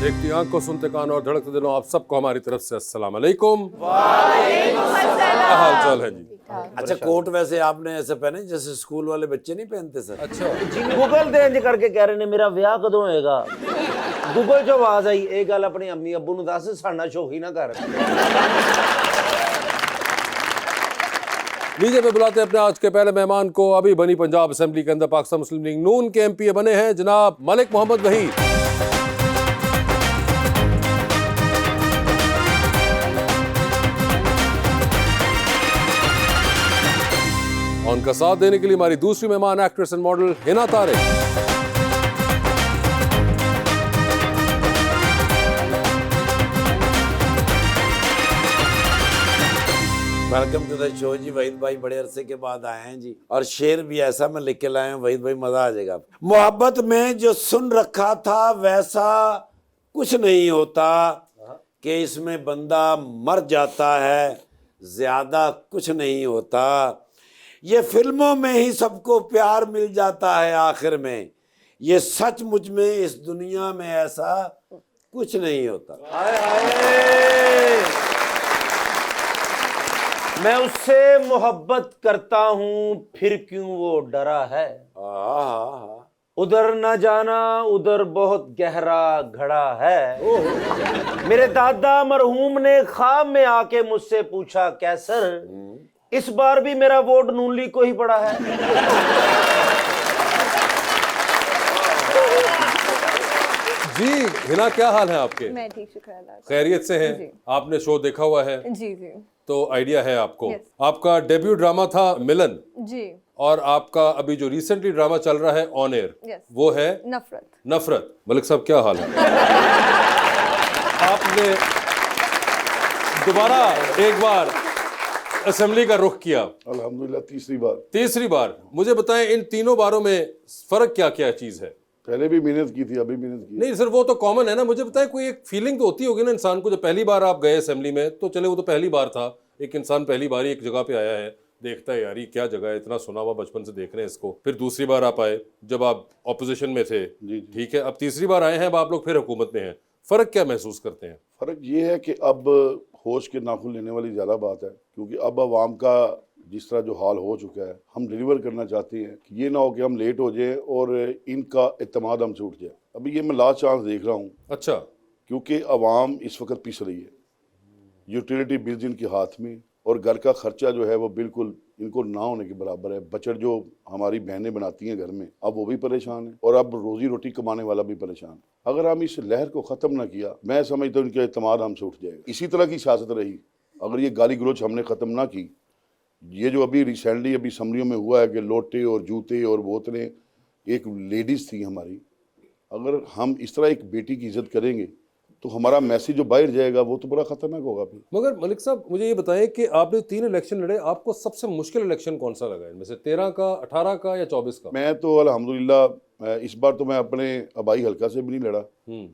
देखती आंख को सुनते कान और धड़कते दिलों, आप सबको हमारी तरफ से अस्सलाम वालेकुम। क्या हाल चाल है जी? अच्छा, कोट वैसे आपने ऐसे पहने जैसे स्कूल वाले बच्चे नहीं पहनते सर? अच्छा, गूगल ਤੇ ਇੰਜ ਕਰਕੇ ਕਹਿ ਰਹੇ ਨੇ ਮੇਰਾ ਵਿਆਹ ਕਦੋਂ ਹੋਏਗਾ। ਗੂਗਲ 'ਚੋਂ ਆਵਾਜ਼ ਆਈ, ਇਹ ਗੱਲ ਆਪਣੀ ਅੰਮੀ ਅੱਬੂ ਨੂੰ ਦੱਸ, ਸਾਡਾ ਸ਼ੋਹੀ ਨਾ ਕਰ। लीजिए पे बुलाते हैं अपने आज के पहले मेहमान को। अभी बनी पंजाब असेंबली के अंदर पाकिस्तान मुस्लिम लीग नून के एमपी बने हैं जनाब मलिक मोहम्मद वहीद। और उनका साथ देने के लिए हमारी दूसरी मेहमान actress and model Hina Tariq. Welcome to the show जी। वहीद भाई बड़े अरसे के बाद आए हैं जी, और शेर भी ऐसा मैं लिख के लाया हूँ वहीद भाई, मजा आ जाएगा। मोहब्बत में जो सुन रखा था वैसा कुछ नहीं होता, कि इसमें बंदा मर जाता है, ज्यादा कुछ नहीं होता। ये फिल्मों में ही सबको प्यार मिल जाता है आखिर में, ये सचमुच में इस दुनिया में ऐसा कुछ नहीं होता। मैं उससे मोहब्बत करता हूँ, फिर क्यों वो डरा है। उधर न जाना, उधर बहुत गहरा घड़ा है। मेरे दादा मरहूम ने ख्वाब में आके मुझसे पूछा, कैसर इस बार भी मेरा वोट नून लीग को ही पड़ा है। जी हिना, क्या हाल है आपके? मैं ठीक, शुक्र अल्लाह का। खैरियत से हैं? आपने शो देखा हुआ है जी जी तो आइडिया है आपको। Yes. आपका डेब्यू ड्रामा था मिलन, जी। और आपका अभी जो रिसेंटली ड्रामा चल रहा है ऑन एयर, Yes. वो है नफरत। नफरत। मलिक साहब क्या हाल है? आपने दोबारा एक बार असेंबली का रुख किया, अल्हम्दुलिल्लाह तीसरी बार। मुझे बताएं इन तीनों बारों में फर्क क्या क्या चीज है? पहले भी मेहनत की थी, अभी मेहनत की। नहीं सर, वो तो कॉमन है ना। मुझे बताएं कोई एक फीलिंग तो होती होगी ना इंसान को, जब पहली बार आप गए असेंबली में, तो चले वो तो पहली बार था, एक इंसान पहली बार ही एक जगह पे आया है, देखता है यार ये क्या जगह है, इतना सुना हुआ, बचपन से देख रहे हैं इसको। फिर दूसरी बार आप आए जब आप ऑपोजिशन में थे, ठीक है, अब तीसरी बार आए हैं, अब आप लोग फिर हुकूमत में हैं। फर्क क्या महसूस करते हैं? फर्क ये है कि अब होश के नाखून लेने वाली ज़्यादा बात है, क्योंकि अब आवाम का जिस तरह जो हाल हो चुका है, हम डिलीवर करना चाहते हैं कि ये ना हो कि हम लेट हो जाए और इनका इत्तेमाद हमसे उठ जाए। अभी ये मैं लास्ट चांस देख रहा हूँ। अच्छा, क्योंकि आवाम इस वक्त पिस रही है, यूटिलिटी बिल्स इनके हाथ में, और घर का खर्चा जो है वो बिल्कुल इनको ना होने के बराबर है। बचत जो हमारी बहनें बनाती हैं घर में, अब वो भी परेशान है, और अब रोजी रोटी कमाने वाला भी परेशान है। अगर हम इस लहर को ख़त्म ना किया, मैं समझता हूँ इनका इत्तेमाद हमसे उठ जाएगा। इसी तरह की सियासत रही, अगर ये गाली गलोच हमने ख़त्म ना की, ये जो अभी रिसेंटली अभी असम्बलियों में हुआ है कि लोटे और जूते और बोतलें, एक लेडीज़ थी हमारी, अगर हम इस तरह एक बेटी की इज्जत करेंगे तो हमारा मैसेज जो बाहर जाएगा वो तो बड़ा खतरनाक होगा फिर। मगर मलिक साहब मुझे ये बताएं कि आपने 3 इलेक्शन लड़े, आपको सबसे मुश्किल इलेक्शन कौन सा लगा इनमें से? 13 का, 18 का या 24 का? मैं तो अल्हम्दुलिल्लाह इस बार तो मैं अपने आबाई हल्का से भी नहीं लड़ा,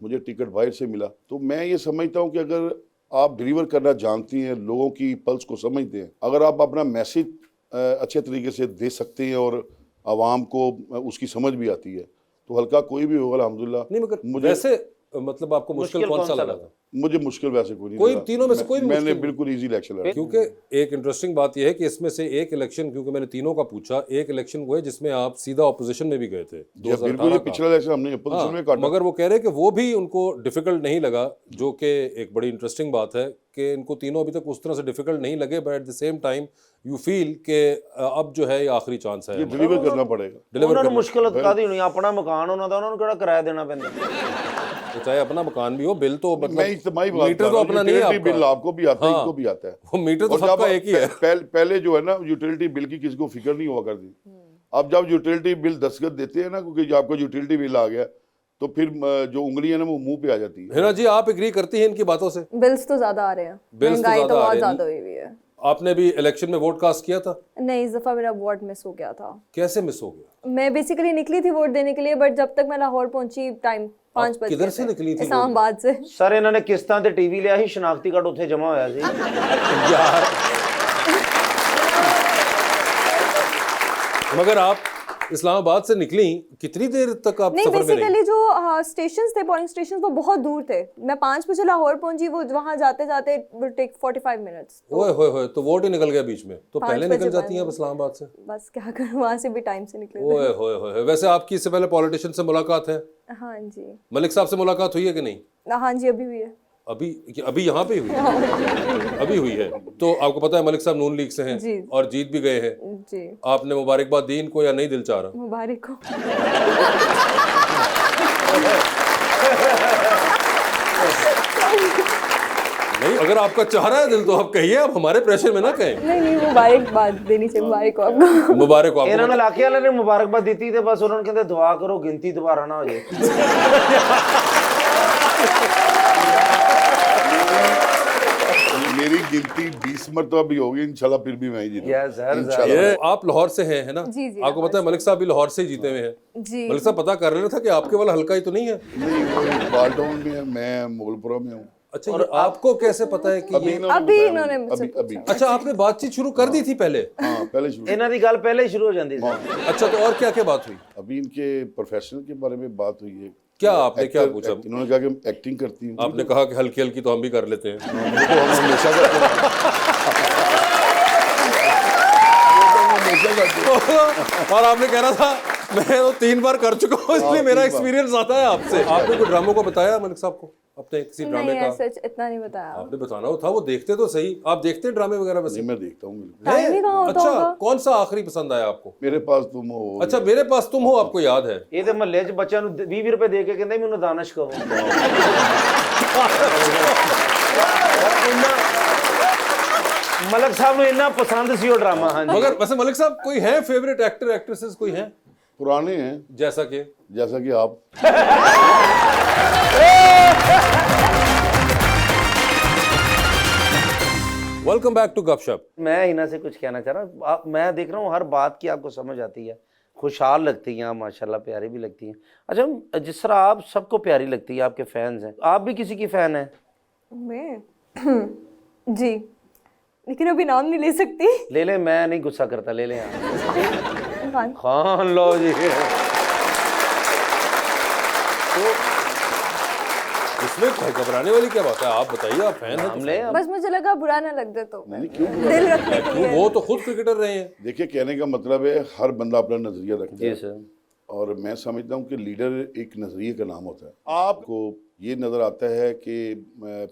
मुझे टिकट बाहर से मिला। तो मैं ये समझता हूँ कि अगर आप डिलीवर करना जानती हैं, लोगों की पल्स को समझते हैं, अगर आप अपना मैसेज अच्छे तरीके से दे सकते हैं और आवाम को उसकी समझ भी आती है, तो हल्का कोई भी होगा अल्हम्दुलिल्लाह। नहीं मगर मुझे वैसे मतलब आपको मुश्किल कौन सा लगा था? मुझे मुश्किल वैसे कोई नहीं कोई लगा। तीनों में से कोई भी मैंने मुश्किल? बिल्कुल इजी इलेक्शन लड़ा। क्योंकि एक इंटरेस्टिंग बात यह है कि इसमें से एक इलेक्शन, क्योंकि मैंने तीनों का पूछा, एक इलेक्शन वो है जिसमें आप सीधा ऑपोजिशन में भी गए थे, बिल्कुल 2018 ये का। पिछला इलेक्शन हमने अपोजिशन में काटा। मगर वो कह रहे हैं कि वो भी उनको डिफिकल्ट नहीं लगा, जो कि एक बड़ी इंटरेस्टिंग बात है कि इनको तीनों अभी तक उस तरह से डिफिकल्ट नहीं लगे, but at the same time you feel कि अब जो है ये आखिरी चांस है, डिलीवर करना पड़ेगा। डिलीवर ਉਹਨਾਂ ਨੂੰ ਮੁਸ਼ਕਲ ਕਾਦੀ ਹੋਣੀ, ਆਪਣਾ ਮਕਾਨ ਉਹਨਾਂ ਦਾ, ਉਹਨਾਂ ਨੂੰ ਕਿਹੜਾ ਕਿਰਾਇਆ ਦੇਣਾ ਪੈਂਦਾ। तो चाहे अपना मकान भी हो, बिल तो मैं मतलब इज्तिमाई बात मीटर कर तो रहा हूं, अपना नहीं है यूटिलिटी आपका। बिल आपको भी आता है, हाँ। इनको भी आता है। वो मीटर तो और जब सबका एक ही है। पहले जो है ना यूटिलिटी बिल की किसी को फिक्र नहीं हुआ करती। अब जब यूटिलिटी बिल दस्तखत देते हैं ना, क्योंकि जब आपको यूटिलिटी बिल आ गया तो फिर जो उंगली है ना वो मुंह पे आ जाती है। हिना जी, आप एग्री करती हैं इनकी बातों से? बिल्स तो ज्यादा आ रहे हैं, बिल्स तो महंगाई तो ज्यादा आ बहुत रहे हैं। ज्यादा हुई हुई है। आपने भी इलेक्शन में वोट कास्ट किया था? नहीं, इस दफा मेरा वोट मिस हो गया था। कैसे मिस हो गया? मैं बेसिकली निकली थी वोट देने के लिए, बट जब तक मैं लाहौर पहुंची टाइम 5 बजे। किधर से निकली थी? इस्लामाबाद से। ਸਰ ਇਹਨਾਂ ਨੇ ਕਿਸ਼ਤਾਂ ਤੇ ਟੀਵੀ ਲਿਆ ਸੀ, ਸ਼ਨਾਖਤੀ ਕਾਰਡ ਉੱਥੇ ਜਮਾ ਹੋਇਆ ਸੀ। यार मगर आप इस्लामाबाद से निकली, कितनी देर तक आप नहीं, सफर में रही? बेसिकली जो स्टेशंस थे, पोलिंग स्टेशन, वो बहुत दूर थे। मैं 5 बजे लाहौर पहुंची, वो वहां जाते जाते विल टेक 45 मिनट्स। ओए होए होए, तो वोट ही निकल गया बीच में, तो 5 पहले बजे निकल जाती हैं बाद आप इस्लामाबाद से? बस क्या करूं, वहां से भी टाइम से निकले ओए होए होए, वैसे आपकी इससे पहले पॉलिटिशियन से मुलाकात है? थे। हाँ जी, मलिक साहब से मुलाकात हुई है कि नहीं? हाँ जी, अभी हुई है। अभी यहाँ पे हुई है? अभी हुई है। तो आपको पता है मलिक साहब नून लीग से हैं जी। और जीत भी गए हैं। जी, आपने मुबारकबाद दी इनको या नहीं दिल चाह रहा? मुबारक हो। नहीं, अगर आपका चाह रहा है दिल तो आप कहिए, आप हमारे प्रेशर में ना कहें। नहीं नहीं, मुबारकबाद देनी चाहिए, मुबारक हो आपको। मुबारक हो आपको। इन्होंने इलाके वाले ने मुबारकबाद दी थी, तो बस उन्होंने कहते दुआ करो गिनती दोबारा ना हो जाए। मेरी गिनती 20 मरतबा भी होगी इंशाल्लाह, फिर भी मैं ही जीतूंगा। Yes, sir, इंशाल्लाह। ये आप लाहौर से हैं, है ना? जी, जी, आपको पता है मलिक साहब भी लाहौर से ही जीते हुए हैं। जी, मलिक साहब पता कर लेना था कि आपके वाला हल्का ही तो नहीं है। नहीं, वो इकबाल टाउन में है, मैं मुगलपुरा में हूँ। अच्छा, ये आपको कैसे पता है कि ये? अभी इन्होंने मुझसे अभी अच्छा, आपने बातचीत शुरू कर दी थी पहले? हाँ, पहले शुरू। इन्हों की गल पहले ही शुरू हो जाती थी। अच्छा, तो और क्या क्या बात हुई? अभी इनके प्रोफेशनल के बारे में बात हुई है। क्या आपने क्या पूछा? इन्होंने कहा कि एक्टिंग करती हूँ। आपने कहा कि हल्की हल्की तो हम भी कर लेते हैं। वो तो हम हमेशा करते हैं। वो तो हम हमेशा करते हैं। और आपने कहना था मैं तो 3 बार कर चुका हूँ, इसलिए मेरा 3 बार। एक्सपीरियंस आता है आपसे। आपने कोई ड्रामों को बताया मलिक साहब को, अपने किसी ड्रामे नहीं, का? सच इतना नहीं बताया। आपने बताना था, वो देखते तो सही। आप देखते हैं ड्रामे वगैरह वैसे? नहीं, मैं देखता हूँ बिल्कुल। टाइम ही कहाँ होता अच्छा, होगा। कौन सा आखिरी पसंद आया आपको? मेरे पास तुम हो। अच्छा, मेरे पास तुम हो, आपको याद है? ये तो महल्ले च बच्चों ਨੂੰ 20 रुपए दे के ਕਹਿੰਦੇ ਮੈਨੂੰ ਦਾਨਿਸ਼ ਕਹੋ। ਮਲਕ ਸਾਹਿਬ ਨੂੰ ਇੰਨਾ ਪਸੰਦ ਸੀ ਉਹ ਡਰਾਮਾ। हाँ जी। मगर वैसे मलिक साहब कोई है फेवरेट एक्टर एक्ट्रेसेस कोई हैं? पुराने हैं, जैसा कि जैसा कि आप। वेलकम बैक टू गपशप। मैं हिना से कुछ कहना चाह रहा हूँ। मैं देख रहा हूँ हर बात की आपको समझ आती है, खुशहाल लगती हैं आप, माशाल्लाह प्यारी भी लगती हैं। अच्छा, जिस तरह आप सबको प्यारी लगती है, आपके फैंस हैं, आप भी किसी की फैन हैं? मैं जी, लेकिन अभी नाम नहीं ले सकती। ले लें, मैं नहीं गुस्सा करता, ले लें आप। खान। खान लो जी। इसमें घबराने वाली क्या बात है? आप बताइए, आप फैन हैं तो हम ले आप। बस मुझे लगा बुरा ना लग दे तो नहीं, क्यों बुरा? दिल रखने के क्यों? लिए। वो तो खुद क्रिकेटर रहे हैं। देखिए, कहने का मतलब है हर बंदा अपना नजरिया रखता जी है, सर। और मैं समझता हूँ कि लीडर एक नजरिए का नाम होता है। आपको ये नजर आता है कि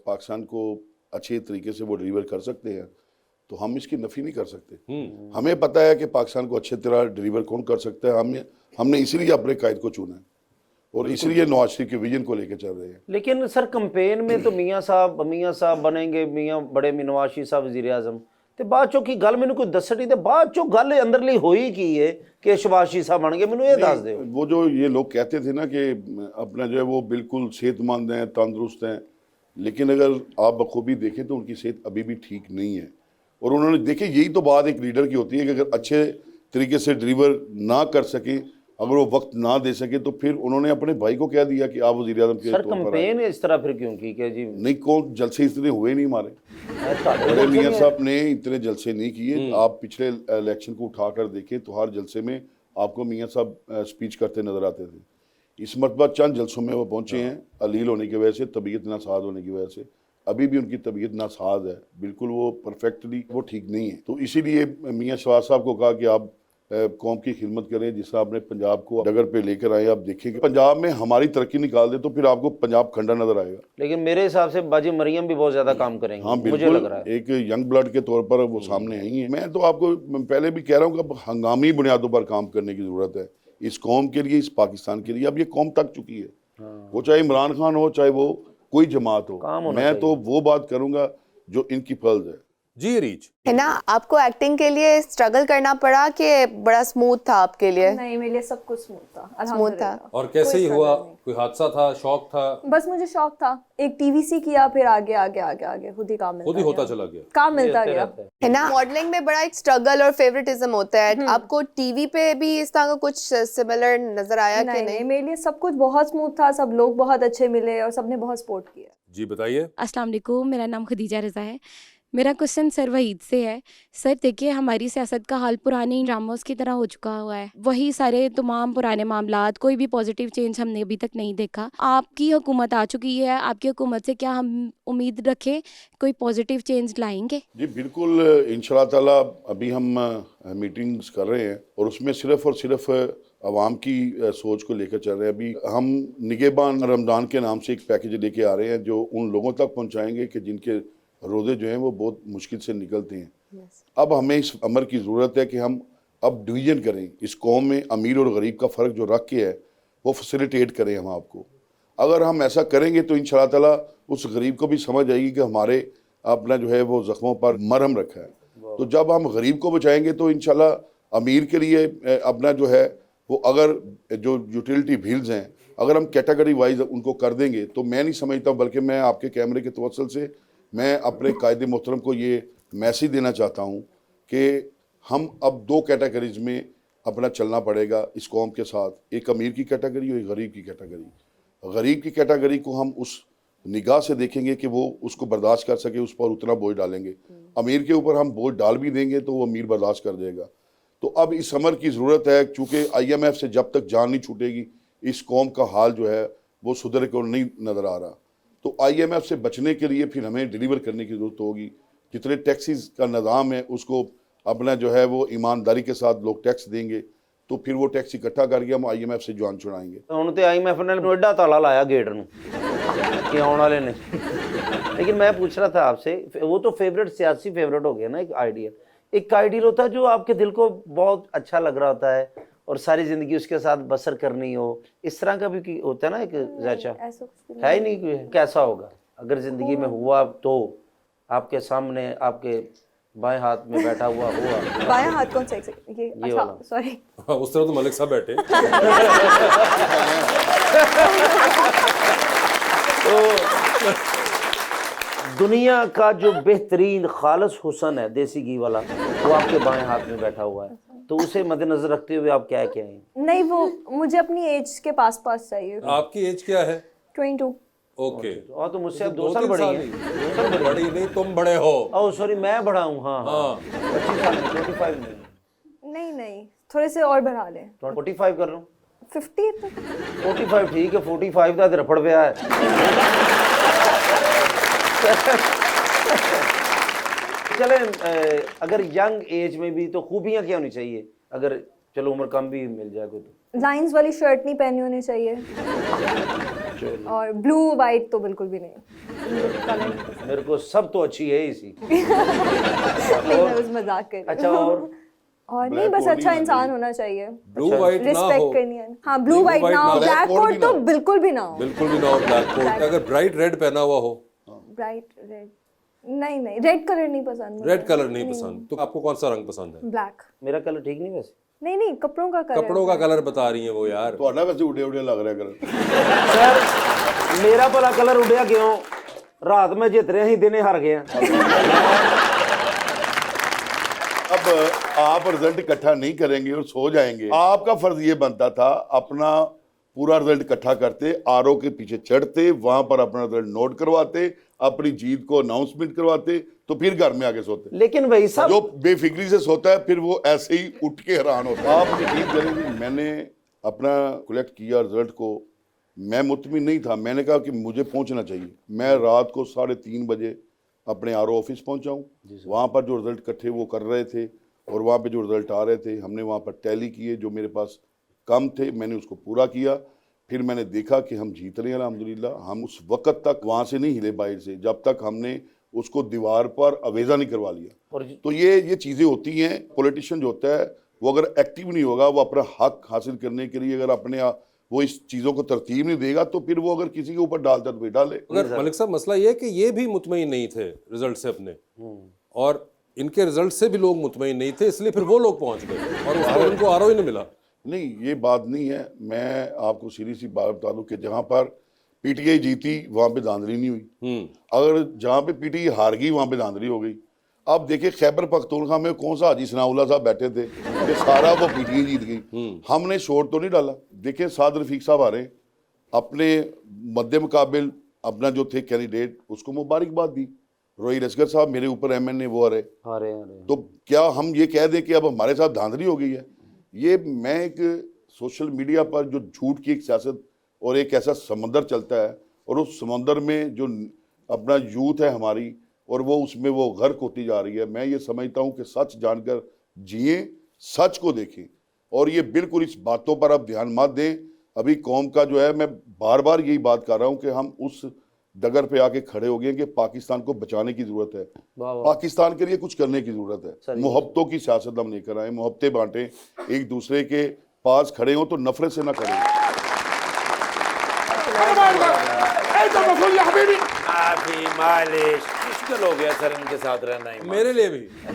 पाकिस्तान को अच्छे तरीके से वो डिलीवर कर सकते हैं, तो हम इसकी नफी नहीं कर सकते। हमें पता है कि पाकिस्तान को अच्छे तरह डिलीवर कौन कर सकता है। हमने इसीलिए अपने कायद को चुना है और इसलिए नवाज शरीफ के विजन को लेकर चल रहे हैं। लेकिन सर कंपेन में तो मियाँ साहब बनेंगे, मियाँ बड़े नवाज शरीफ साहब वज़ीर आज़म, ਤੇ ਬਾਅਦ ਚੋਂ ਕੀ ਗੱਲ ਮੈਨੂੰ ਕੋਈ ਦੱਸਣੀ, ਤੇ ਬਾਅਦ ਚੋਂ ਗੱਲ ਅੰਦਰਲੀ ਹੋਈ ਕੀ ਹੈ ਕਿ शहबाज शरीफ साहब बन गए, ਮੈਨੂੰ ਇਹ ਦੱਸ ਦਿਓ। वो जो ये लोग कहते थे ना कि अपना जो है वो बिल्कुल सेहतमंद हैं, तंदुरुस्त हैं, लेकिन अगर आप बखूबी देखें तो उनकी सेहत अभी भी ठीक नहीं है। और उन्होंने देखे, यही तो बात एक लीडर की होती है कि अगर अच्छे तरीके से डिलीवर ना कर सके, अगर वो वक्त ना दे सके, तो फिर उन्होंने अपने भाई को कह दिया कि आप वज़ीर आज़म के सर तौर पर आए। कंपेन इस तरह फिर क्यों की कि जी नहीं, कौन जलसे इतने हुए नहीं हमारे। ਤੁਹਾਡੇ बड़े जलसे मियाँ में- साहब ने इतने जलसे नहीं किए। आप पिछले इलेक्शन को उठाकर देखें तो हर जलसे में आपको मियाँ साहब स्पीच करते नजर आते थे। इस मरतबा चंद जलसों में वो पहुंचे हैं, अलील होने की वजह से, तबीयत नासाज होने की वजह से। अभी भी उनकी तबीयत नासाज है, बिल्कुल वो परफेक्टली वो ठीक नहीं है। तो इसीलिए मियाँ शहबाज साहब को कहा कि आप कौम की खिदमत करें, जिससे आपने पंजाब को डगर पे लेकर आए। आप देखें कि पंजाब में हमारी तरक्की निकाल दे तो फिर आपको पंजाब खंडा नजर आएगा। लेकिन मेरे हिसाब से बाजी मरियम भी बहुत ज्यादा काम करेंगी, हाँ, मुझे बिल्कुल लग रहा है। एक यंग ब्लड के तौर पर वो सामने आई हैं। मैं तो आपको पहले भी कह रहा हूँ कि अब हंगामी बुनियादों पर काम करने की ज़रूरत है, इस कौम के लिए, इस पाकिस्तान के लिए। अब ये कौम तक चुकी है, वो चाहे इमरान खान हो, चाहे वो कोई जमात काम हो। होना मैं तो वो बात करूँगा जो इनकी फर्ज है। जी रीच, है ना, आपको एक्टिंग के लिए स्ट्रगल करना पड़ा कि बड़ा स्मूथ था आपके लिए? नहीं, मेरे लिए सब कुछ स्मूथ था, स्मूथ था। अल्हम्दुलिल्लाह। और कैसे ही कोई हुआ? struggle नहीं। कोई हादसा था, शौक था? बस मुझे शौक था, एक टीवीसी किया, फिर आगे आगे आगे आगे खुद ही काम मिलता खुद ही होता गया। चला गया। काम मिलता गया। है ना, मॉडलिंग में बड़ा एक स्ट्रगल और फेवरेटिज्म होता है। आपको टीवी पे भी इस तरह का कुछ सिमिलर नजर आया कि नहीं नहीं? नहीं, मेरे लिए सब कुछ बहुत स्मूथ था, सब लोग बहुत अच्छे मिले और सबने बहुत सपोर्ट किया। जी बताइए। अस्सलाम वालेकुम, मेरा नाम खदीजा रज़ा है। मेरा क्वेश्चन सर वहीद से है। सर देखिए, हमारी सियासत का हाल पुराने ड्रामास की तरह हो चुका हुआ है, वही सारे तमाम पुराने मामलात, कोई भी पॉजिटिव चेंज हमने अभी तक नहीं देखा। आपकी हुकूमत आ चुकी है, आपकी हुकूमत से क्या हम उम्मीद रखें कोई पॉजिटिव चेंज लाएंगे? जी बिल्कुल, इंशाल्लाह ताला अभी हम मीटिंग्स कर रहे हैं और उसमें सिर्फ और सिर्फ आवाम की सोच को लेकर चल रहे हैं। अभी हम निगहबान रमज़ान के नाम से एक पैकेज लेके आ रहे हैं जो उन लोगों तक पहुंचाएंगे कि जिनके रोज़े जो हैं वो बहुत मुश्किल से निकलते हैं। अब हमें इस अमर की ज़रूरत है कि हम अब डिवीज़न करें, इस कौम में अमीर और गरीब का फ़र्क जो रख के है वो फैसिलिटेट करें हम आपको। अगर हम ऐसा करेंगे तो इंशाल्लाह ताला उस गरीब को भी समझ आएगी कि हमारे अपना जो है वो ज़ख्मों पर मरहम रखा है। तो जब हम गरीब को बचाएंगे तो इंशाल्लाह अमीर के लिए अपना जो है वो, अगर जो यूटिलिटी बिल्स हैं अगर हम कैटेगरी वाइज उनको कर देंगे तो मैं नहीं समझता, बल्कि मैं आपके कैमरे के तवसल से मैं अपने कायदे मोहतरम को ये मैसेज देना चाहता हूँ कि हम अब 2 कैटेगरीज में अपना चलना पड़ेगा इस कौम के साथ, एक अमीर की कैटेगरी और एक गरीब की कैटेगरी। गरीब की कैटेगरी को हम उस निगाह से देखेंगे कि वो उसको बर्दाश्त कर सके, उस पर उतना बोझ डालेंगे। अमीर के ऊपर हम बोझ डाल भी देंगे तो वो अमीर बर्दाश्त कर देगा। तो अब इस अमर की ज़रूरत है, चूँकि IMF से जब तक जान नहीं छूटेगी इस कौम का हाल जो है वो सुधर को नहीं नज़र आ रहा। तो IMF से बचने के लिए फिर हमें डिलीवर करने की ज़रूरत होगी। जितने टैक्सीज का निज़ाम है उसको अपना जो है वो ईमानदारी के साथ लोग टैक्स देंगे तो फिर वो टैक्स इकट्ठा करके हम IMF से जान छुड़ाएंगे। ਹੁਣ ਤੇ IMF ने एडा ताला लाया गेट ਨੂੰ कि आने वाले ने। लेकिन मैं पूछ रहा था आपसे, वो तो फेवरेट सियासी फेवरेट हो गया ना, एक आइडियल, एक आइडियल होता है जो आपके दिल को बहुत अच्छा लग रहा होता है और सारी जिंदगी उसके साथ बसर करनी हो, इस तरह का भी होता है ना एक ज़ायचा? ऐसा कुछ भी है ही नहीं कोई। कैसा होगा अगर जिंदगी में हुआ तो? आपके सामने आपके बाएं हाथ में बैठा हुआ हुआ। बायां हाथ कौन सा? ये अच्छा, वाला। सॉरी। हाँ, उस तरह तो मलिक साहब बैठे। तो दुनिया का जो बेहतरीन खालिस हुस्न है देसी घी वाला वो आपके बाएं हाथ में बैठा हुआ है, तो उसे मद्देनजर रखते हुए आप क्या कहें? नहीं, वो मुझे अपनी एज के पास चाहिए। आपकी एज क्या है? 22। ओके, और तो मुझसे आप 2 2-3 साल बड़ी साल हैं। ही। बड़ी नहीं, तुम बड़े हो। ओह सॉरी, मैं बड़ा हूँ। हाँ हाँ। 25 साल में, 25 नहीं, नहीं नहीं, थोड़े से और बढ़ा लें। 45 कर रहा हूँ। 50 तक। 45 ठीक है, 45 का रफड़ पे है। चले, अगर यंग एज में भी तो खूबियाँ क्या होनी चाहिए? अगर चलो उम्र कम भी मिल जाए कोई तो? लाइंस वाली शर्ट नहीं पहनी होनी चाहिए और ब्लू वाइट तो बिल्कुल भी नहीं। मेरे को सब तो अच्छी है इसी। नहीं, मैं बस मजाक कर रही हूँ। अच्छा, और नहीं, बस अच्छा इंसान होना चाहिए, ब्लू वाइट ना हो। रिस्पेक्ट करनी है। हाँ, ब्लू वाइट ना हो, ब्लैक कोट तो बिल्कुल भी ना हो। बिल्कुल भी ना हो ब्लैक कोट। अगर ब्राइट रेड पहना हुआ हो? ब्राइट रेड नहीं, नहीं रेड कलर नहीं पसंद। रेड कलर नहीं पसंद, तो आपको कौन सा रंग पसंद है? ब्लैक। मेरा कलर ठीक नहीं वैसे? नहीं नहीं, कपड़ों का कलर। कपड़ों का कलर बता रही है वो यार। तो वैसे उड़े उड़े लग रहा है सर मेरा भला कलर उड़िया क्यों? रात में जित रहे ही दिन हार गए। अब आप रिजल्ट इकट्ठा नहीं करेंगे और सो जाएंगे। आपका फर्ज ये बनता था अपना पूरा रिजल्ट इकट्ठा करते, RO के पीछे चढ़ते, वहां पर अपना रिजल्ट नोट करवाते, अपनी जीत को अनाउंसमेंट करवाते, तो फिर घर में आके सोते। लेकिन भाई साहब, जो बेफिक्री से सोता है फिर वो ऐसे ही उठ के हैरान होता है। आप यकीन करेंगे, मैंने अपना कलेक्ट किया रिजल्ट को, मैं मुतमिन नहीं था। मैंने कहा कि मुझे पहुंचना चाहिए। मैं रात को 3:30 बजे अपने RO ऑफिस पहुंचा हूँ। वहाँ पर जो रिजल्ट इकट्ठे वो कर रहे थे और वहाँ पे जो रिजल्ट आ रहे थे हमने वहाँ पर टैली किए। जो मेरे पास कम थे मैंने उसको पूरा किया। फिर मैंने देखा कि हम जीत रहे हैं अल्हम्दुलिल्लाह। हम उस वक्त तक वहाँ से नहीं हिले बाहर से जब तक हमने उसको दीवार पर अवेजा नहीं करवा लिया। तो ये चीज़ें होती हैं। पॉलिटिशियन जो होता है वो अगर एक्टिव नहीं होगा, वो अपना हक हासिल करने के लिए अगर अपने वो इस चीज़ों को तरतीब नहीं देगा तो फिर वो अगर किसी के ऊपर डालता तो फिर डाले। अगर मलिक साहब, मसला ये है कि ये भी मुतमईन नहीं थे रिजल्ट से अपने, और इनके रिजल्ट से भी लोग मुतमईन नहीं थे, इसलिए फिर वो लोग पहुंच गए और उसको उनको RO ही नहीं मिला। नहीं, ये बात नहीं है। मैं आपको सीधी सी बात बता दूं कि जहाँ पर PTI जीती वहाँ पे धांधली नहीं हुई। अगर जहाँ पे PTI हार गई वहाँ पे धांधली हो गई। अब देखिए खैबर पख्तूनख्वा में कौन सा हाजी सनाउल्लाह साहब बैठे थे कि सारा वो PTI जीत गई। हमने शोर तो नहीं डाला। देखिए साद रफीक साहब आ रहे, अपने मद्दे मुकाबिल अपना जो थे कैंडिडेट उसको मुबारकबाद दी। रोहित असगर साहब मेरे ऊपर MNA वो आ रहे, अरे तो क्या हम ये कह दें कि अब हमारे साथ धांधली हो गई है? ये मैं एक सोशल मीडिया पर जो झूठ की एक सियासत और एक ऐसा समंदर चलता है, और उस समंदर में जो अपना यूथ है हमारी, और वो उसमें वो गर्क होती जा रही है। मैं ये समझता हूँ कि सच जानकर जिए, सच को देखें, और ये बिल्कुल इस बातों पर आप ध्यान मत दें। अभी कौम का जो है, मैं बार बार यही बात कर रहा हूँ कि हम उस डगर पे आके खड़े हो गए कि पाकिस्तान को बचाने की जरूरत है, पाकिस्तान के लिए कुछ करने की जरूरत है। मोहब्बतों की सियासत हम लेकर आए, मोहब्बतें बांटें, एक दूसरे के पास खड़े हो तो नफरत से ना खड़े हो। माफी मालिश, मुश्किल हो गया सर इनके साथ रहना ही। मेरे लिए भी।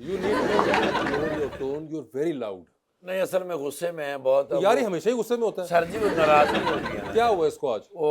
You need to lower your tone. You're very loud. नहीं, असल में गुस्से में है बहुत। यार ये हमेशा ही गुस्से में होता है। सर जी वो नाराज नहीं होती है ना। क्या हुआ इसको आज? वो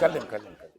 कल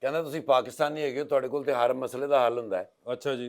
ਕਹਿੰਦਾ ਤੁਸੀਂ ਪਾਕਿਸਤਾਨੀ ਹੈਗੇ ਹੋ, ਤੁਹਾਡੇ ਕੋਲ ਤੇ ਹਰ ਮਸਲੇ ਦਾ ਹੱਲ ਹੁੰਦਾ ਹੈ। अच्छा जी।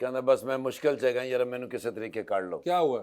ਕਹਿੰਦਾ ਬਸ ਮੈਂ ਮੁਸ਼ਕਿਲ ਚ ਹੈਗਾ ਯਾਰ, ਮੈਨੂੰ ਕਿਸੇ ਤਰੀਕੇ ਕੱਢ ਲਓ। क्या हुआ?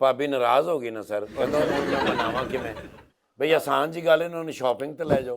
ਭਾਬੀ ਨਾਰਾਜ਼ ਹੋ ਗਈ ਨਾ ਸਰ। ਕਹਿੰਦਾ ਹੁਣ ਮੈਂ ਮਨਾਵਾਂ ਕਿਵੇਂ? ਬਈ ਆਸਾਨ ਜੀ ਗੱਲ, ਇਹਨਾਂ ਨੂੰ ਸ਼ਾਪਿੰਗ ਤੇ ਲੈ ਜਾਓ।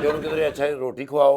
ਤੇ ਉਹਨੂੰ ਕਿਧਰੇ ਅੱਛਾ ਰੋਟੀ ਖਵਾਓ।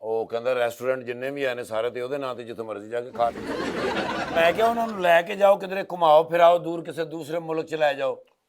ਉਹ ਕਹਿੰਦਾ ਰੈਸਟੋਰੈਂਟ ਜਿੰਨੇ ਵੀ ਆਏ ਨੇ ਸਾਰੇ ਤੇ ਉਹਦੇ ਨਾਂ ਤੇ ਜਿੱਥੇ ਮਰਜ਼ੀ ਜਾ ਕੇ ਖਾ ਲਓ। ਮੈਂ ਕਿਹਾ ਉਹਨਾਂ ਨੂੰ ਲੈ ਕੇ ਜਾਓ ਕਿਧਰੇ, ਘੁਮਾਓ ਫਿਰਾਓ ਦੂਰ, ਕਿਸੇ ਦੂਸਰੇ ਮੁਲਕ ਚ ਲੈ ਜਾਓ।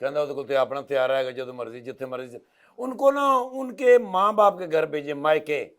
ਕਹਿੰਦਾ ਉਹਦੇ ਕੋਲ ਤੇ ਆਪਣਾ ਤਿਆਰਾ ਹੈਗਾ, ਜਦੋਂ ਮਰਜ਼ੀ ਜਿੱਥੇ ਮਰਜ਼ੀ। उनको ना उनके माँ बाप के घर भेजे, मायके।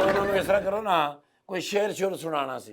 ਉਹਨਾਂ ਨੂੰ ਇਸ ਤਰ੍ਹਾਂ ਕਰੋ ਨਾ, ਕੋਈ ਸ਼ੇਰ ਸ਼ੁਰ ਸੁਣਾਣਾ ਸੀ।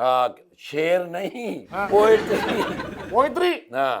हाँ शेर नहीं, पोएट्री। पोइट्री हाँ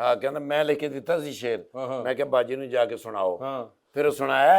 हाँ ਕਹਿੰਦਾ ਮੈਂ ਲਿਖ ਕੇ ਦਿੱਤਾ ਸੀ ਸ਼ੇਰ, ਮੈਂ ਕਿਹਾ ਬਾਜੀ ਨੂੰ ਜਾ ਕੇ ਸੁਣਾਓ। हाँ। ਫਿਰ ਉਹ ਸੁਣਾਇਆ।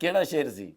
ਕਿਹੜਾ ਸ਼ੇਰ ਸੀ?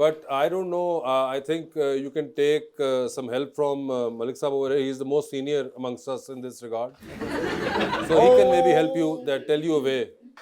but I don't know. I think you can take some help from Malik Saab over here. He is the most senior amongst us in this regard, so he can maybe help you, that tell you a way.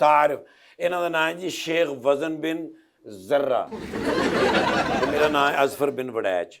ਤਾਰਿਫ। ਇਹਨਾਂ ਦਾ ਨਾਮ ਹੈ ਜੀ ਸ਼ੇਖ ਵਜ਼ਨ ਬਿਨ ਜ਼र्रा, ਤੇ ਮੇਰਾ ਨਾਮ ਹੈ ਅਜ਼ਫਰ ਬਿਨ ਵੜੈਚ।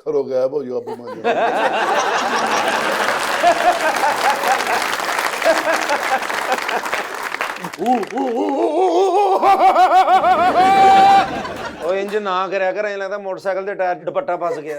करो गायब हो जाओ आप हमारे। ਉਹ ਇੰਜ ਨਾ ਕਰਿਆ ਕਰ, ਐਂ ਲੱਗਦਾ ਮੋਟਰਸਾਈਕਲ ਦੇ ਟਾਇਰ 'ਚ ਦੁਪੱਟਾ ਫਸ ਗਿਆ।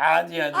हाँ जी हाँ जी।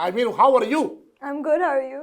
I mean how are you؟ I'm good. How are you?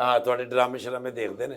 हाँ ਤੁਹਾਡੇ ਡਰਾਮੇ ਸ਼ਰਾਮੇ ਦੇਖਦੇ ਨੇ।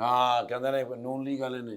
ਹਾਂ ਕਹਿੰਦੇ ਨੇ ਨੂਨ ਲੀਗ ਵਾਲੇ ਨੇ।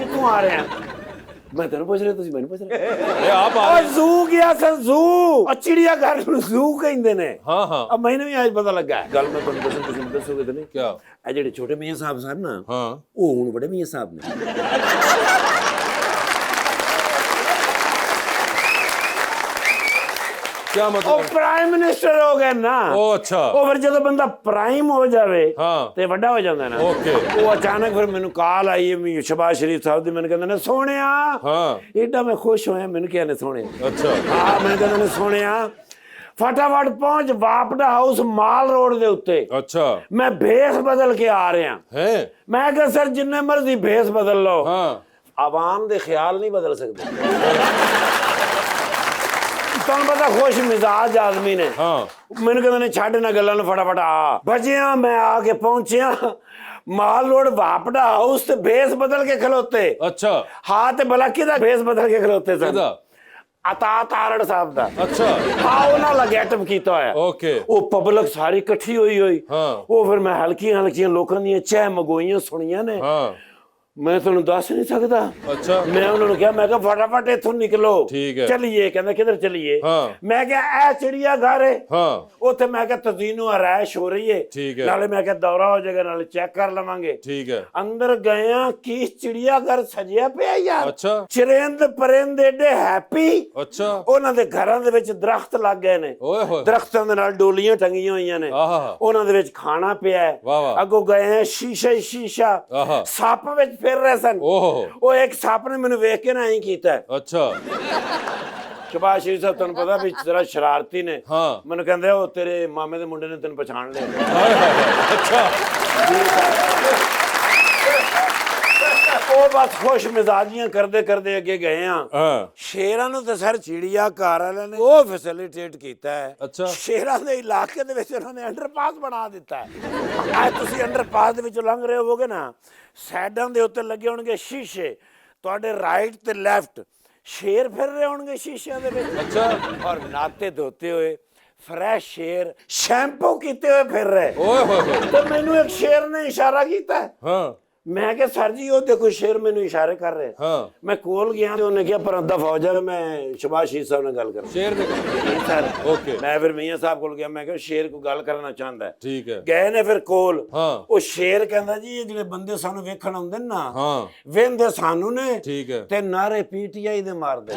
ਕਿੱਥੋਂ ਆ ਰਹੇ ਆ? ਮੈਂ ਤੈਨੂੰ ਪੁੱਛ ਰਿਹਾ, ਤੁਸੀਂ ਮੈਨੂੰ ਪੁੱਛ ਰਹੇ? ये आप आ रहे हैं? ਜ਼ੂ ਗਿਆ ਸਰ, ਜ਼ੂ। ਚਿੜੀਆ ਘਰ ਨੂੰ ਜ਼ੂ ਕਹਿੰਦੇ ਨੇ। हाँ हाँ। अब ਮੈਨੂੰ ਵੀ ਅੱਜ ਪਤਾ ਲੱਗਾ। ਗੱਲ ਮੈਂ ਤੁਹਾਨੂੰ ਦੱਸਾਂ, ਕਿਸੇ ਨੂੰ ਦੱਸੋਗੇ ਤਾਂ ਨਹੀਂ। क्या? ਇਹ ਜਿਹੜੇ ਛੋਟੇ ਮੀਆਂ ਸਾਹਿਬ ਸਨ ਨਾ, हाँ। ਉਹ ਹੁਣ ਬੜੇ ਮੀਆਂ ਸਾਹਿਬ ਨੇ। क्या ਉਹ मतलब? ਪ੍ਰਾਈਮ ਮਿਨਿਸਟਰ ਹੋ ਗਏ ਨਾ। ओ अच्छा। ਉਹ ਫਿਰ ਜਦੋਂ ਬੰਦਾ ਪ੍ਰਾਈਮ ਹੋ ਜਾਵੇ हाँ। ਤੇ ਵੱਡਾ ਹੋ ਜਾਂਦਾ ਨਾ। Okay। ਉਹ ਅਚਾਨਕ ਫਿਰ ਮੈਨੂੰ ਕਾਲ ਆਈ ਹੈ ਸ਼ਬਾਜ਼ ਸ਼ਰੀਫ ਸਾਹਿਬ ਦੀ। ਮੈਨੂੰ ਕਹਿੰਦੇ ਨੇ ਸੋਹਣਿਆ। हाँ। ਏਡਾ ਮੈਂ ਖੁਸ਼ ਹੋਇਆ, ਮੈਨੂੰ ਕਿਹਾ ਨੇ ਸੋਹਣਿਆ। अच्छा। ਹਾਂ ਮੈਨੂੰ ਕਹਿੰਦੇ ਨੇ ਸੋਹਣਿਆ ਫਟਾਫਟ ਪਹੁੰਚ ਵਾਪਡਾ ਹਾਊਸ ਮਾਲ ਰੋਡ ਦੇ ਉੱਤੇ। अच्छा। ਮੈਂ ਭੇਸ ਬਦਲ ਕੇ ਆ ਰਿਹਾ। हैं? ਮੈਂ ਕਿਹਾ ਸਰ ਜਿੰਨੇ ਮਰਜ਼ੀ ਭੇਸ ਬਦਲ ਲਓ, हाँ। ਆਵਾਮ ਦੇ ਖਿਆਲ ਨਹੀਂ ਬਦਲ ਸਕਦੇ। ਤੁਹਾਨੂੰ ਪਤਾ ਖੁਸ਼ ਮਿਜ਼ਾਜ ਆਦਮੀ ਨੇ। हाँ। ਮੈਨੂੰ ਕਹਿੰਦੇ ਨੇ ਛੱਡ ਨਾ ਗੱਲਾਂ ਨੂੰ, ਫਟਾਫਟ ਆ। ਬਚਿਆ ਮੈਂ ਆ ਕੇ ਪਹੁੰਚਿਆ ਮਾਲ ਰੋਡ ਵਾਪਡਾ ਹਾਊਸ ਤੇ ਭੇਸ ਬਦਲ ਕੇ ਖਲੋਤੇ। अच्छा। ਹਾਂ ਤੇ ਭਲਾ ਕਿਹਦਾ ਭੇਸ ਬਦਲ ਕੇ ਖਲੋਤੇ ਸਨ? किदा? ਅਤਾ ਤਾਰੜ ਸਾਹਿਬ ਦਾ। ਅੱਛਾ ਹਾਂ ਉਹਨਾਂ ਦਾ ਗੈਟਅਪ ਕੀਤਾ ਹੋਇਆ। ਓਕੇ ਉਹ ਪਬਲਿਕ ਸਾਰੀ ਇਕੱਠੀ ਹੋਈ ਹਾਂ ਉਹ ਫਿਰ ਮੈਂ ਹਲਕੀਆਂ ਹਲਕੀਆਂ ਲੋਕਾਂ ਦੀਆਂ ਚਾਹ ਮਗੋਈਆਂ ਸੁਣੀਆਂ ਨੇ। ਹਾਂ ਮੈਂ ਤੁਹਾਨੂੰ ਦੱਸ ਨਹੀਂ ਸਕਦਾ। ਅੱਛਾ ਮੈਂ ਉਹਨਾਂ ਨੂੰ ਕਿਹਾ, ਮੈਂ ਕਿਹਾ ਫਟਾਫਟ ਇੱਥੋਂ ਨਿਕਲੋ, ਠੀਕ ਹੈ। ਚਲੀਏ। ਕਹਿੰਦਾ ਕਿੱਧਰ ਚਲੀਏ? ਹਾਂ ਮੈਂ ਕਿਹਾ ਇਹ ਚਿੜੀਆ ਘਰ ਹੈ। ਹਾਂ ਉੱਥੇ ਮੈਂ ਕਿਹਾ ਤਜ਼ੀਨੋ ਆਰਾਇਸ਼ ਹੋ ਰਹੀ ਹੈ, ਠੀਕ ਹੈ। ਨਾਲੇ ਮੈਂ ਕਿਹਾ ਦੌਰਾ ਹੋ ਜਾਏਗਾ, ਨਾਲੇ ਚੈੱਕ ਕਰ ਲਵਾਂਗੇ। ਠੀਕ ਹੈ ਅੰਦਰ ਗਏ ਆ, ਕੀ ਚਿੜੀਆ ਘਰ ਸਜਿਆ ਪਿਆ ਯਾਰ। ਅੱਛਾ ਚਿਰਿੰਦ ਪਰਿੰਦ ਏਡੇ ਹੈਪੀ। ਅੱਛਾ ਉਹਨਾਂ ਦੇ ਘਰਾਂ ਦੇ ਵਿੱਚ ਦਰਖਤ ਲੱਗ ਗਏ ਨੇ, ਓਏ ਹੋਏ ਦਰਖਤਾਂ ਦੇ ਨਾਲ ਡੋਲੀਆਂ ਟੰਗੀਆਂ ਹੋਈਆਂ ਨੇ, ਆਹਾ ਉਹਨਾਂ ਦੇ ਵਿੱਚ ਖਾਣਾ ਪਿਆ ਹੈ। ਵਾਹ ਵਾਹ ਅੱਗੋਂ ਗਏ ਆ, ਸ਼ੀਸ਼ਾ ਹੀ ਸ਼ੀਸ਼ਾ, ਆਹਾ ਸੱਪ ਵਿੱਚ ਫਿਰ ਰਹੇ ਸਨ। ਓਹ ਉਹ ਇੱਕ ਸੱਪ ਨੇ ਮੈਨੂੰ ਵੇਖ ਕੇ ਨਾ ਐਂ ਕੀਤਾ। ਅੱਛਾ ਸ਼ਬਾਸ਼ ਸ਼ਰੀਫ ਸਾਹਿਬ, ਤੁਹਾਨੂੰ ਪਤਾ ਵੀ ਜਰਾ ਸ਼ਰਾਰਤੀ ਨੇ। ਹਾਂ ਮੈਨੂੰ ਕਹਿੰਦੇ ਉਹ ਤੇਰੇ ਮਾਮੇ ਦੇ ਮੁੰਡੇ ਨੇ ਤੈਨੂੰ ਪਛਾਣ ਲਿਆ। ਹਾਏ ਹਾਏ ਹਾਏ, ਅੱਛਾ ਉਹ ਬਸ ਖੁਸ਼ ਮਿਜ਼ਾਜੀਆਂ ਕਰਦੇ ਕਰਦੇ ਅੱਗੇ ਗਏ ਆ। ਹਾਂ ਸ਼ੇਰਾਂ ਨੂੰ ਤਾਂ ਸਰ ਚਿੜੀਆ ਘਰ ਵਾਲਿਆਂ ਨੇ ਉਹ ਫੈਸਿਲਿਟੇਟ ਕੀਤਾ ਹੈ। ਅੱਛਾ ਸ਼ੇਰਾਂ ਦੇ ਇਲਾਕੇ ਦੇ ਵਿੱਚ ਉਹਨਾਂ ਨੇ ਅੰਡਰਪਾਸ ਬਣਾ ਦਿੱਤਾ ਹੈ। ਅੱਜ ਤੁਸੀਂ ਅੰਡਰਪਾਸ ਦੇ ਵਿੱਚੋਂ ਲੰਘ ਰਹੇ ਹੋਵੋਗੇ ਨਾ, ਸਾਈਡਾਂ ਦੇ ਉੱਤੇ ਲੱਗੇ ਹੋਣਗੇ ਸ਼ੀਸ਼ੇ, ਤੁਹਾਡੇ ਰਾਈਟ ਤੇ ਲੈਫਟ ਸ਼ੇਰ ਫਿਰ ਰਹੇ ਹੋਣਗੇ ਸ਼ੀਸ਼ਿਆਂ ਦੇ ਵਿੱਚ। ਅੱਛਾ ਔਰ ਨਾਤੇ ਧੋਤੇ ਹੋਏ ਫਰੈਸ਼ ਸ਼ੇਰ ਸ਼ੈਂਪੂ ਕੀਤੇ ਹੋਏ ਫਿਰ ਰਹੇ। ਓਏ ਹੋਏ ਹੋਏ ਤੇ ਮੈਨੂੰ ਇੱਕ ਸ਼ੇਰ ਨੇ ਇਸ਼ਾਰਾ ਕੀਤਾ। ਹਾਂ ਮੈਂ ਕਿਹਾ ਸਰ ਜੀ ਉਹ ਦੇਖੋ ਸ਼ੇਰ ਮੈਨੂੰ ਇਸ਼ਾਰੇ ਕਰ ਰਹੇ। ਹਾਂ ਮੈਂ ਕੋਲ ਗਿਆ ਤੇ ਉਹਨੇ ਕਿਹਾ ਪਰ ਦਫਾ ਹੋ ਜਾ, ਮੈਂ ਸ਼ਬਾਸ਼ ਸ਼ਰੀਫ ਸਾਹਿਬ ਨਾਲ ਗੱਲ ਕਰਾਂ। ਸ਼ੇਰ ਦੇ ਜੀ ਸਰ। ਓਕੇ ਮੈਂ ਫਿਰ ਮੀਆਂ ਸਾਹਿਬ ਕੋਲ ਗਿਆ, ਮੈਂ ਕਿਹਾ ਸ਼ੇਰ ਕੋ ਗੱਲ ਕਰਨਾ ਚਾਹੁੰਦਾ ਹੈ। ਠੀਕ ਹੈ ਗਏ ਨੇ ਫਿਰ ਕੋਲ। ਹਾਂ ਉਹ ਸ਼ੇਰ ਕਹਿੰਦਾ ਜੀ ਇਹ ਜਿਹੜੇ ਬੰਦੇ ਸਾਨੂੰ ਵੇਖਣ ਆਉਂਦੇ ਨੇ ਨਾ, ਹਾਂ ਵੇਂਦੇ ਸਾਨੂੰ ਨੇ ਠੀਕ ਹੈ ਤੇ ਨਾਰੇ ਪੀਟੀਆਈ ਦੇ ਮਾਰਦੇ।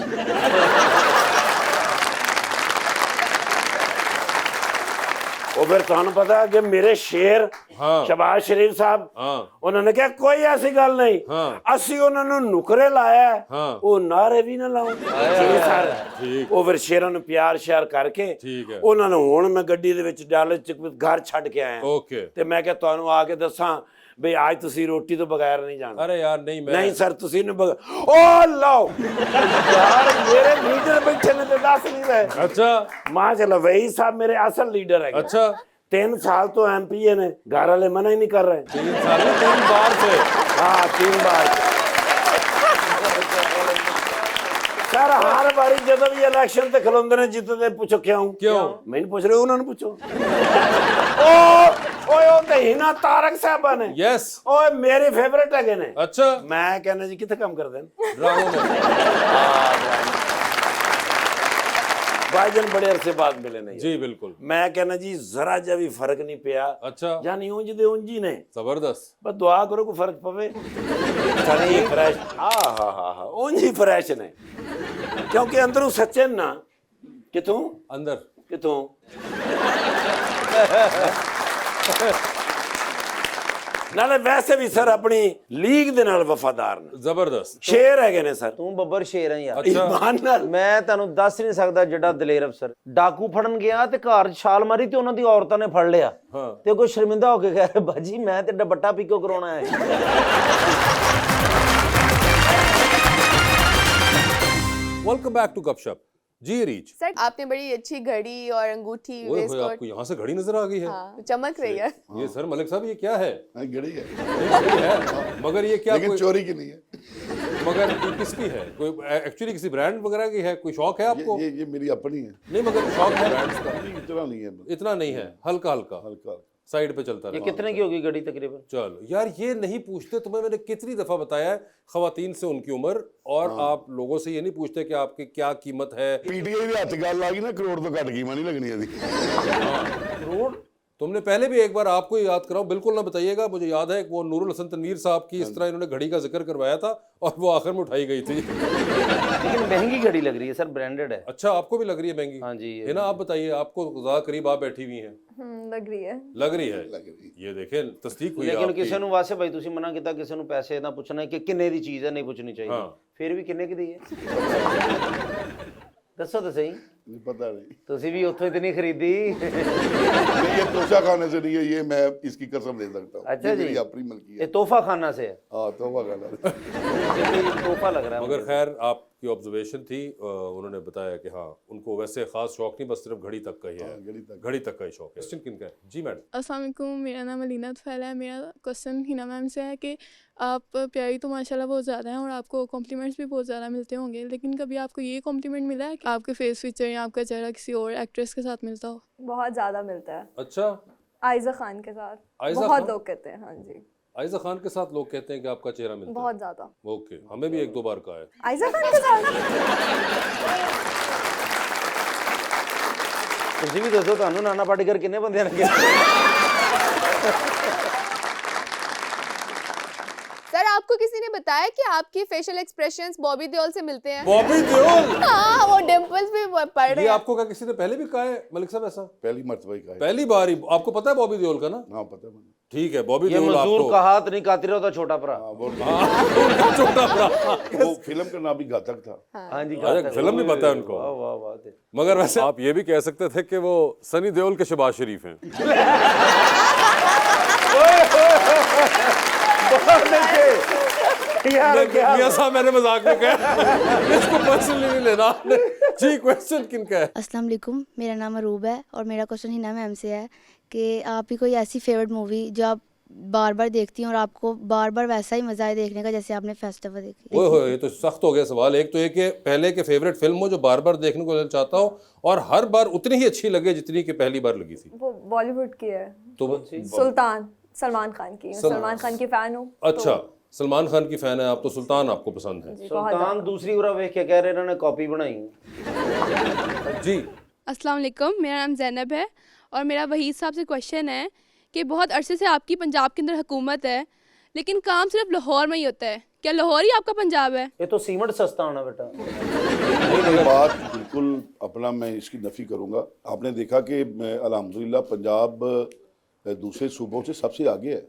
ਉਹ ਫਿਰ ਤੁਹਾਨੂੰ ਪਤਾ ਕਿ ਮੇਰੇ ਸ਼ੇਰ ਹਾਂ ਸ਼ਬਾਸ਼ ਸ਼ਰੀਫ ਸਾਹਿਬ, ਹਾਂ ਉਹਨਾਂ ਨੇ ਕਿਹਾ ਕੋਈ ਐਸੀ ਗੱਲ ਨਹੀਂ, ਹਾਂ ਅਸੀਂ ਉਹਨਾਂ ਨੂੰ ਨੁਕਰੇ ਲਾਇਆ ਹੈ, ਹਾਂ ਉਹ ਨਾਰੇ ਵੀ ਨਾ ਲਾਉਣ। ਜੀ ਸਰ। ਠੀਕ ਉਹ ਫਿਰ ਸ਼ੇਰਾਂ ਨੂੰ ਪਿਆਰ ਸ਼ਿਆਰ ਕਰਕੇ ਠੀਕ ਹੈ ਉਹਨਾਂ ਨੂੰ ਹੁਣ ਮੈਂ ਗੱਡੀ ਦੇ ਵਿੱਚ ਡਾਲੇ ਚ ਘਰ ਛੱਡ ਕੇ ਆਇਆ। ਓਕੇ ਤੇ ਮੈਂ ਕਿਹਾ ਤੁਹਾਨੂੰ ਆ ਕੇ ਦੱਸਾਂ ਬਈ ਅੱਜ ਤੁਸੀਂ ਰੋਟੀ ਤੋਂ ਬਗੈਰ ਨਹੀਂ ਜਾਣਾ। ਅਰੇ ਯਾਰ ਨਹੀਂ ਮੈਂ ਨਹੀਂ ਸਰ ਤੁਸੀਂ ਨੇ ਓ ਲਓ ਯਾਰ ਮੇਰੇ ਲੀਡਰ ਬੈਠੇ ਨੇ ਤੇ ਦੱਸ ਨਹੀਂ ਰਹੇ। ਅੱਛਾ ਮਾਂ ਚਲਾ ਵਹੀ ਸਾਹਿਬ ਮੇਰੇ ਅਸਲ ਲੀਡਰ ਹੈਗੇ। अच्छा 3 साल तो एमपीए ने, घर वाले मना ही नहीं कर रहे। 3 साल में 3 बार से हाँ 3 बार सर हर बारी जब भी इलेक्शन ते खलोंदे ने जितदे पूछो क्यों मैं नहीं पूछ रहे, उन्होंने पूछो। ओ ओए ओ ते हिना तारक साहब ने यस ओए मेरे फेवरेट है ने। अच्छा मैं कहना जी किथे काम करदे ने ड्रामों में भाईजान बड़े अरसे बाद मिले ने जी बिल्कुल मैं कहना जी जरा जा भी फर्क नहीं पिया। अच्छा यानी ਉਂਝ ਦੇ ਉਂਝ ਹੀ ਨੇ। जबरदस्त बस दुआ करो को फर्क पवे। सनी फ्रेश हाँ ਉਂਝ ਹੀ फ्रेश ने क्योंकि अंदरों सच्चे ना। कितों अंदर कितों नाले वैसे भी सर अपनी लीग ਦੇ ਨਾਲ ਵਫਾਦਾਰ ਨੇ। जबरदस्त ਸ਼ੇਰ ਹੈਗੇ ਨੇ ਸਰ। ਤੂੰ ਬੱਬਰ ਸ਼ੇਰ ਆ ਯਾਰ। अच्छा ਈਮਾਨ ਨਾਲ ਮੈਂ ਤੁਹਾਨੂੰ ਦੱਸ ਨਹੀਂ ਸਕਦਾ ਜਿਹੜਾ ਦਲੇਰ ਅਫਸਰ ਡਾਕੂ ਫੜਨ ਗਿਆ ਤੇ ਘਰ 'ਚ ਛਾਲ ਮਾਰੀ ਤੇ ਉਹਨਾਂ ਦੀ ਔਰਤਾਂ ਨੇ ਫੜ ਲਿਆ हाँ ਤੇ ਕੋਈ ਸ਼ਰਮਿੰਦਾ ਹੋ ਕੇ ਕਹਿ ਰਿਹਾ ਬਾਜੀ ਮੈਂ ਤੇ ਦੁਪੱਟਾ ਪੀਕੋ ਕਰਾਉਣਾ ਹੈ। वेलकम बैक टू गपशप जी रीच सर आपने बड़ी अच्छी घड़ी और अंगूठी ओए वेस्ट होए आपको यहाँ से घड़ी नजर आ गई है हाँ, चमक रही है। ये सर मलिक साहब ये क्या है हाँ, घड़ी है घड़ी है मगर ये क्या लेकिन कोई चोरी की नहीं है। मगर ये किसकी है कोई एक्चुअली किसी ब्रांड वगैरह की है कोई शौक है आपको ये मेरी अपनी है। नहीं मगर शौक है ब्रांड्स का इतना नहीं है, इतना नहीं है हल्का हल्का हल्का साइड पे चलता ये रहे कितने की होगी घड़ी तकरीबन? चलो यार ये नहीं पूछते तुम्हें मैंने कितनी दफा बताया है खवातीन से उनकी उम्र और आप लोगों से ये नहीं पूछते कि आपकी क्या कीमत है पीटीआई ਦੇ ਹੱਥ ਗੱਲ ਆ ਗਈ ਨਾ ਕਰੋੜ ਤੋਂ ਘੱਟ ਕੀਮਤ ਨਹੀਂ ਲੱਗਣੀ ਇਹਦੀ। करोड़ तुमने पहले भी एक बार आपको ही याद कराओ बिल्कुल ना बताइएगा मुझे याद है वो नूरुल हसन तनवीर साहब की इस तरह इन्होंने घड़ी का जिक्र करवाया था और वो आखिर में उठाई गई थी। लेकिन महंगी घड़ी लग रही है सर, ब्रांडेड है। अच्छा आपको भी लग रही है महंगी? हाँ जी है ना आप बताइए आपको ज्यादा करीब आप बैठी हुई हैं लग रही है। लग रही है ये देखें तस्दीक हुई है लेकिन आपकी। ਕਿਸੇ ਨੂੰ ਵਾਸੇ ਭਾਈ ਤੁਸੀਂ ਮਨਾ ਕੀਤਾ ਕਿਸੇ ਨੂੰ ਪੈਸੇ ਨਾ ਪੁੱਛਣਾ ਕਿ ਕਿੰਨੇ ਦੀ ਚੀਜ਼ ਹੈ ਨਹੀਂ ਪੁੱਛਣੀ ਚਾਹੀਦੀ। ਹਾਂ। ਫਿਰ ਵੀ ਕਿੰਨੇ ਦੀ ਹੈ ਦੱਸੋ ਤਾਂ ਸਹੀ। नहीं पता नहीं ਤੁਸੀਂ ਵੀ ਉੱਥੋਂ ਇਤਨੀ ਖਰੀਦੀ। नहीं, ये तोशा खाने से नहीं है, ये मैं इसकी कसम ले सकता हूँ। अच्छा ये जी। मेरी अपनी मलकी ये है। तोहफा खाना से है। हाँ तोबा खाना। ये तोहफा लग रहा है मगर मुझे। खैर आप की ऑब्जर्वेशन थी, उन्होंने बताया कि हाँ उनको वैसे खास शौक नहीं, बस सिर्फ घड़ी तक का ही है, घड़ी तक का ही शौक है। क्वेश्चन किनका है? जी मैडम। अस्सलाम वालेकुम, मेरा नाम अलीना तफैल है। मेरा क्वेश्चन हिना मैम से है कि आप प्यारी तो माशाल्लाह बहुत ज़्यादा हैं और आपको कॉम्प्लीमेंट्स भी बहुत ज़्यादा मिलते होंगे, लेकिन कभी आपको ये कॉम्प्लीमेंट मिला है कि आपके फेस फीचर या आपका चेहरा किसी और एक्ट्रेस के साथ मिलता हो? बहुत ज़्यादा मिलता है। अच्छा, आयजा खान के साथ आयजा बहुत खान? लोग कहते हैं। हाँ जी, आयजा खान के साथ लोग कहते हैं कि आपका चेहरा मिलता बहुत ज़्यादा। है। ओके, हमें भी 1-2 बार कहा है। आयजा खान के साथ ਤੁਸੀਂ ਵੀ ਦੱਸੋ ਤੁਹਾਨੂੰ ਨਾਨਾ ਪਾਟੇਕਰ ਕਿੰਨੇ ਬੰਦਿਆਂ ਨੇ ਕਿਹਾ? सर आपको किसी ने बताया कि आपके फेशियल एक्सप्रेशंस बॉबी देओल से मिलते हैं? बॉबी देओल? हाँ, वो डिंपल्स भी पड़ रहे ये हैं। आपको क्या किसी ने पहले भी कहा है मलिक साहब ऐसा? पहली मर्तबा ही कहा है। पहली बार ही आपको पता है बॉबी देओल का ना? हाँ पता है मुझे। ठीक है, बॉबी ये देओल मजदूर आपको का हाथ नहीं कातिरों का छोटा भरा। छोटा भरा। वो फिल्म का नाम भी घातक था। हाँ जी, अच्छा, फिल्म भी पता है उनको। वाह वाह वाह। मगर वैसे आप ये भी कह सकते थे कि वो सनी देओल के शहबाज शरीफ हैं। मियां साहब मैंने मजाक में कहा, इसको पर्सनली नहीं लेना आपने। जी, क्वेश्चन किनका है? अस्सलाम वालेकुम, मेरा नाम अरूब है और मेरा क्वेश्चन हिना मैम से है कि आप ही कोई ऐसी फेवरेट मूवी जो आप बार बार देखती हैं और आपको बार बार वैसा ही मजा है देखने का जैसे आपने फेस्टिवल देखी? ओए होए, ये तो सख्त हो गया सवाल। एक तो ये कि पहले के फेवरेट फिल्म हो जो बार बार देखने को चाहता हूँ और हर बार उतनी ही अच्छी लगे जितनी कि पहली बार लगी थी। वो बॉलीवुड की है, तो सुल्तान, सलमान खान की। सलमान खान की फैन हूँ। अच्छा, सलमान खान की फैन है आप, तो सुल्तान आपको पसंद है? सुल्तान दूसरी उरा देख के कह रहे इन्होंने कॉपी बनाई। जी, अस्सलाम वालेकुम, मेरा नाम जैनब है और मेरा वहीद साहब से क्वेश्चन है कि बहुत अरसे से आपकी पंजाब के अंदर हुकूमत है, लेकिन काम सिर्फ लाहौर में ही होता है। क्या लाहौर ही आपका पंजाब है? ये तो सीमेंट सस्ता होना बेटा। ये बात बिल्कुल अपना मैं इसकी नफी करूंगा। आपने देखा कि अल्हम्दुलिल्लाह पंजाब दूसरे सूबों से सबसे आगे है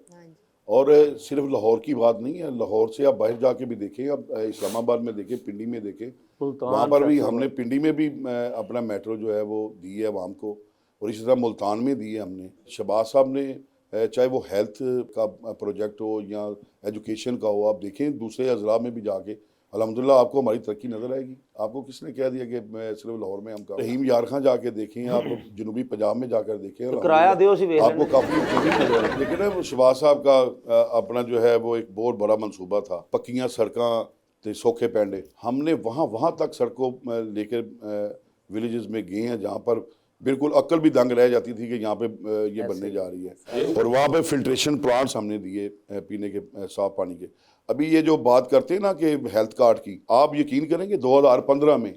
और सिर्फ लाहौर की बात नहीं है, लाहौर से आप बाहर जाके भी देखें, अब इस्लामाबाद में देखें, पिंडी में देखें, वहाँ पर भी हमने पिंडी में भी अपना मेट्रो जो है वो दी है आवाम को और इसी तरह मुल्तान में दी है हमने। शहबाज साहब ने चाहे वो हेल्थ का प्रोजेक्ट हो या एजुकेशन का हो, आप देखें दूसरे अजला में भी जाके अल्हम्दुलिल्लाह आपको हमारी तरक्की नजर आएगी। आपको किसने कह दिया कि सिर्फ लाहौर में हम काम? रहीम यार खां जाके देखें, आप जनूबी पंजाब में जाकर देखें, तो किराया दो सी आपको काफी चीजें नजर आएगी। लेकिन शहबाज साहब का अपना जो है वो एक बहुत बड़ा मंसूबा था, पक्कियां सड़कें ते सौखे पेंडे, हमने वहाँ तक सड़कों लेकर विलेजेस में गए हैं जहाँ पर बिल्कुल अक्ल भी दंग रह जाती थी कि यहाँ पे ये बनने जा रही है। और वहाँ पे फिल्ट्रेशन प्लांट्स हमने दिए पीने के साफ पानी के। अभी ये जो बात करते हैं ना कि हेल्थ कार्ड की, आप यकीन करेंगे 2015 में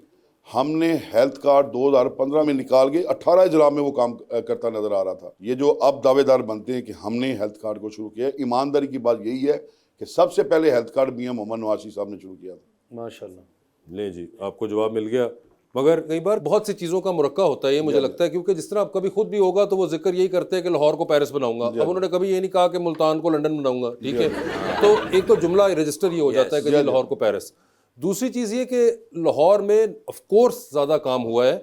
हमने हेल्थ कार्ड 2015 में निकाल के 18 अजला में वो काम करता नजर आ रहा था। ये जो अब दावेदार बनते हैं कि हमने हेल्थ कार्ड को शुरू किया, ईमानदारी की बात यही है कि सबसे पहले हेल्थ कार्ड मियां मोहम्मद नवाज साहब ने शुरू किया था। माशाल्लाह। ले जी, आपको जवाब मिल गया। मगर कई बार बहुत सी चीज़ों का मुरक्का होता है, ये मुझे लगता है, क्योंकि जिस तरह आप कभी खुद भी होगा तो वो जिक्र यही करते हैं कि लाहौर को पेरिस बनाऊंगा। अब उन्होंने कभी ये नहीं कहा कि मुल्तान को लंदन बनाऊंगा, ठीक है? तो एक तो जुमला रजिस्टर ये हो जाता है कि जी लाहौर को पेरिस। दूसरी चीज़ ये कि लाहौर में ऑफ कोर्स ज़्यादा काम हुआ है,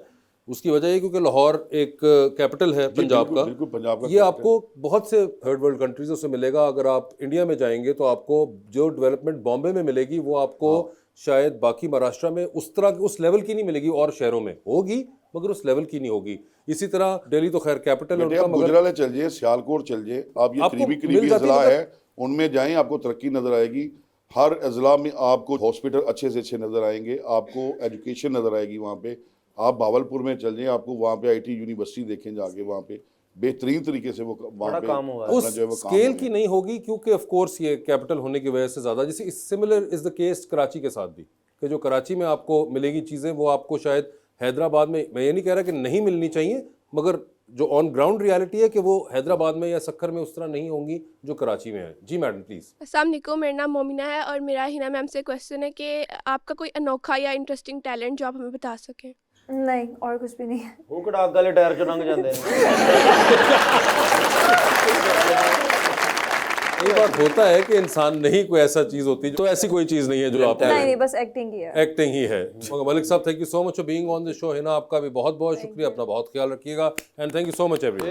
उसकी वजह ये क्योंकि लाहौर एक कैपिटल है पंजाब का। बिल्कुल पंजाब का ये आपको बहुत से थर्ड वर्ल्ड कंट्रीज़ों से मिलेगा। अगर आप इंडिया में जाएंगे तो आपको जो डेवलपमेंट बॉम्बे में मिलेगी वो आपको शायद बाकी महाराष्ट्र में उस तरह उस लेवल की नहीं मिलेगी, और शहरों में होगी मगर उस लेवल की नहीं होगी। इसी तरह दिल्ली तो खैर कैपिटल है उनका, मगर गुजरात चल जाइए, सियालकोट चल जाइए, आप ये करीबी अजला है उनमें जाएं, आपको तरक्की नजर आएगी। हर अजला में आपको हॉस्पिटल अच्छे से अच्छे नजर आएंगे, आपको एजुकेशन नजर आएगी। वहाँ पे आप बावलपुर में चल जाएं, आपको वहाँ पे IT यूनिवर्सिटी देखें जाके, वहाँ पे बेहतरीन तरीके से वो वहाँ पे काम हुआ है। उस स्केल की नहीं होगी क्योंकि ऑफ कोर्स ये कैपिटल होने की वजह से ज़्यादा, जैसे similar is the case Karachi के साथ भी, कि जो कराची में आपको मिलेगी चीज़ें वो आपको शायद हैदराबाद में, मैं ये नहीं कह रहा कि नहीं मिलनी चाहिए, मगर जो ऑन ग्राउंड रियलिटी है कि वो हैदराबाद में या सक्खर में उस तरह नहीं होंगी जो कराची में है। जी मैडम प्लीज़। अस्सलाम वालेकुम, मेरा नाम मोमिना है और मेरा हिना मैम से क्वेश्चन है कि आपका कोई अनोखा या इंटरेस्टिंग टैलेंट जो आप हमें बता सकें? नहीं, और कुछ भी नहीं है। वो कड़ा गले टायर चो लंघ जाते हैं। ये बात होता है कि इंसान नहीं कोई ऐसा चीज़ होती, तो ऐसी कोई चीज़ नहीं है जो आप नहीं, बस एक्टिंग ही है। एक्टिंग ही है। मलिक साहब, thank you so much for being on the show. Hina, आपका भी बहुत बहुत शुक्रिया, अपना बहुत ख्याल रखिएगा and thank you so much everyone.